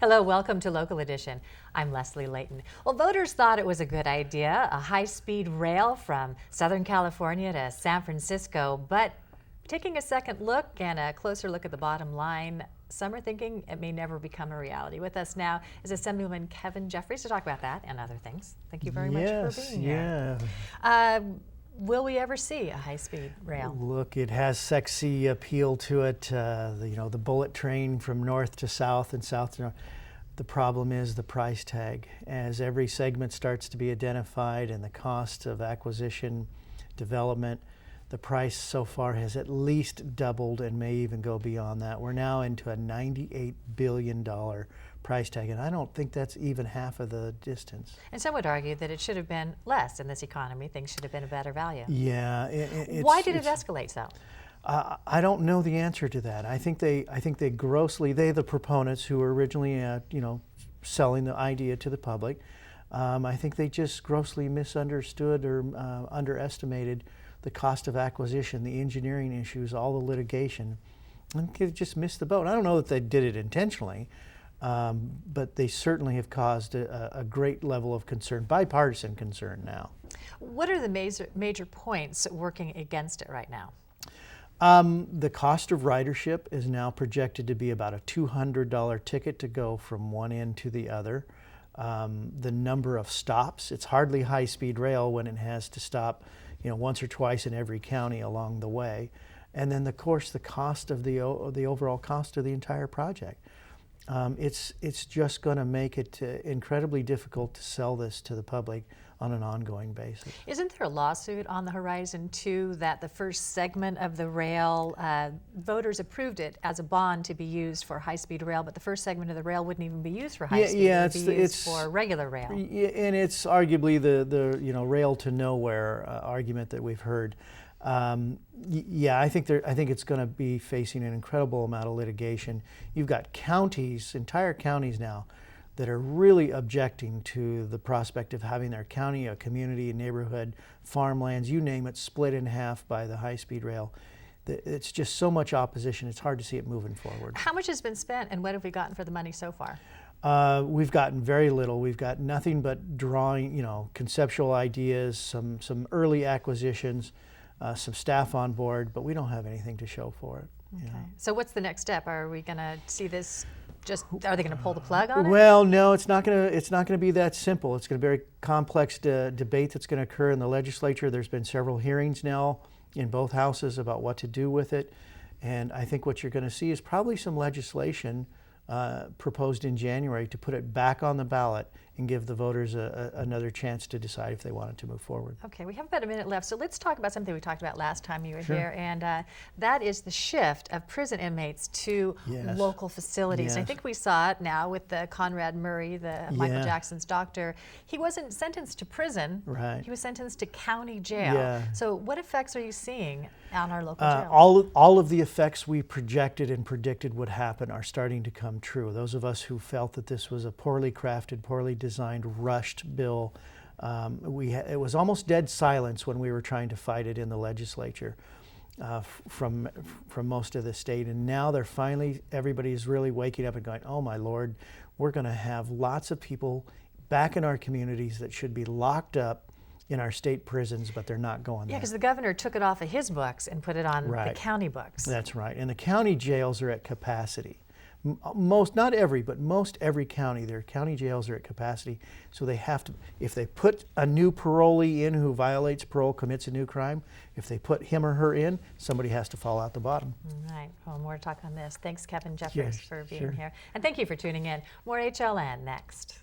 Hello, welcome to Local Edition. I'm Leslie Leyton. Well, voters thought it was a good idea, a high-speed rail from Southern California to San Francisco, but taking a second look and a closer look at the bottom line, some are thinking it may never become a reality. With us now is Assemblyman Kevin Jeffries to talk about that and other things. Thank you very much for being here. Will we ever see a high-speed rail? Look, it has sexy appeal to it. The bullet train from north to south and south to north. The problem is the price tag. As every segment starts to be identified and the cost of acquisition, development, the price so far has at least doubled and may even go beyond that. We're now into a $98 billion price tag, and I don't think that's even half of the distance. And some would argue that it should have been less in this economy. Things should have been a better value. Yeah. Why did it escalate so? I don't know the answer to that. I think they grossly, the proponents who were originally, selling the idea to the public, I think they just grossly misunderstood or underestimated the cost of acquisition, the engineering issues, all the litigation. I think they just missed the boat. I don't know that they did it intentionally, but they certainly have caused a great level of concern, bipartisan concern now. What are the major points working against it right now? The cost of ridership is now projected to be about a $200 ticket to go from one end to the other. The number of stops, it's hardly high-speed rail when it has to stop once or twice in every county along the way. And then, of course, the cost of the overall cost of the entire project. It's just going to make it incredibly difficult to sell this to the public on an ongoing basis. Isn't there a lawsuit on the horizon too that the first segment of the rail, voters approved it as a bond to be used for high-speed rail, but the first segment of the rail wouldn't even be used for high-speed, it would be used for regular rail. And it's arguably the rail to nowhere argument that we've heard. I think it's going to be facing an incredible amount of litigation. You've got counties, entire counties now, that are really objecting to the prospect of having their county, a community, a neighborhood, farmlands, you name it, split in half by the high-speed rail. It's just so much opposition, it's hard to see it moving forward. How much has been spent and what have we gotten for the money so far? We've gotten very little. We've got nothing but drawing, conceptual ideas, some early acquisitions, some staff on board, but we don't have anything to show for it. Okay. So what's the next step? Are we going to see this? Are they going to pull the plug on it? Well, no, it's not going to be that simple. It's going to be a very complex debate that's going to occur in the legislature. There's been several hearings now in both houses about what to do with it, and I think what you're going to see is probably some legislation proposed in January to put it back on the ballot and give the voters another chance to decide if they wanted to move forward. Okay, we have about a minute left, so let's talk about something we talked about last time you were Sure. here, and that is the shift of prison inmates to local facilities. Yes. I think we saw it now with the Conrad Murray, Michael Jackson's doctor. He wasn't sentenced to prison, right. He was sentenced to county jail. Yeah. So what effects are you seeing on our local jails? All of the effects we projected and predicted would happen are starting to come true. Those of us who felt that this was a poorly crafted, poorly designed, rushed bill, it was almost dead silence when we were trying to fight it in the legislature from most of the state. And now everybody's really waking up and going, oh my Lord, we're going to have lots of people back in our communities that should be locked up in our state prisons, but they're not going there. Yeah, because the governor took it off of his books and put it on the county books. That's right. And the county jails are at capacity. Not every, but most every county, their county jails are at capacity. So they have to, if they put a new parolee in who violates parole, commits a new crime, if they put him or her in, somebody has to fall out the bottom. All right. Well, more to talk on this. Thanks, Kevin Jeffries, for being Sure. here. And thank you for tuning in. More HLN next.